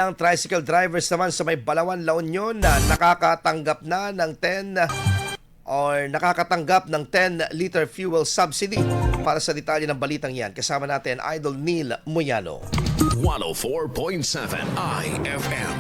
Ang tricycle drivers naman sa may Balawan, La Union na nakakatanggap ng 10-liter fuel subsidy. Para sa detalye ng balitang yan, kasama natin Idol Neil Muyano. 104.7 IFM.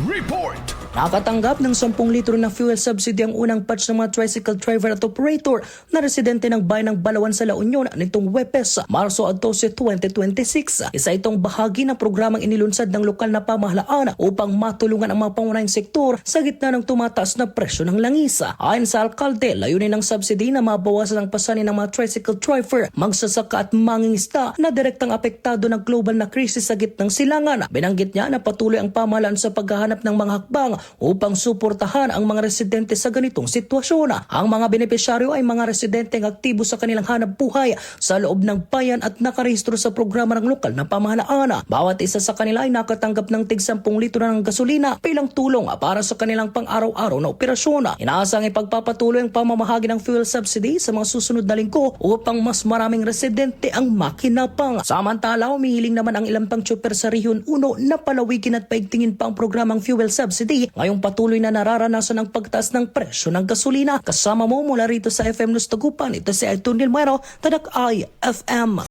Report! Nakatanggap ng 10 litro ng fuel subsidy ang unang batch ng mga tricycle driver at operator na residente ng bayan ng Balawan sa La Union nitong Huwebes, Marso 12, 2026. Isa itong bahagi ng programang inilunsad ng lokal na pamahalaan upang matulungan ang mga pangunahing sektor sa gitna ng tumataas na presyo ng langis. Ayon sa alkalde, layunin ng subsidy na mabawasan ang pasanin ng mga tricycle driver, magsasaka at mangingisda na direktang apektado ng global na krisis sa gitnang silangan. Binanggit niya na patuloy ang pamahalaan sa paghahanap ng mga hakbang upang suportahan ang mga residente sa ganitong sitwasyon. Ang mga benepisyaryo ay mga residenteng aktibo sa kanilang hanap buhay sa loob ng bayan at nakarehistro sa programa ng lokal na pamahalaan. Bawat isa sa kanila ay nakatanggap ng tig 10 litro ng gasolina bilang tulong para sa kanilang pang-araw-araw na operasyon. Inaasang ipagpapatuloy ang pamamahagi ng fuel subsidy sa mga susunod na linggo upang mas maraming residente ang makinapang. Samantala, umihiling naman ang ilang pang tsuper sa Rehiyon 1 na palawigin at paigtingin pa ang programang fuel subsidy ngayong patuloy na nararanasan ang pagtaas ng presyo ng gasolina. Kasama mo mula rito sa FM News Tagupan, ito si Idol Neil Muyano, Tadak IFM.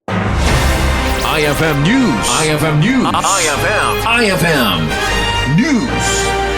IFM News. IFM News. IFM News.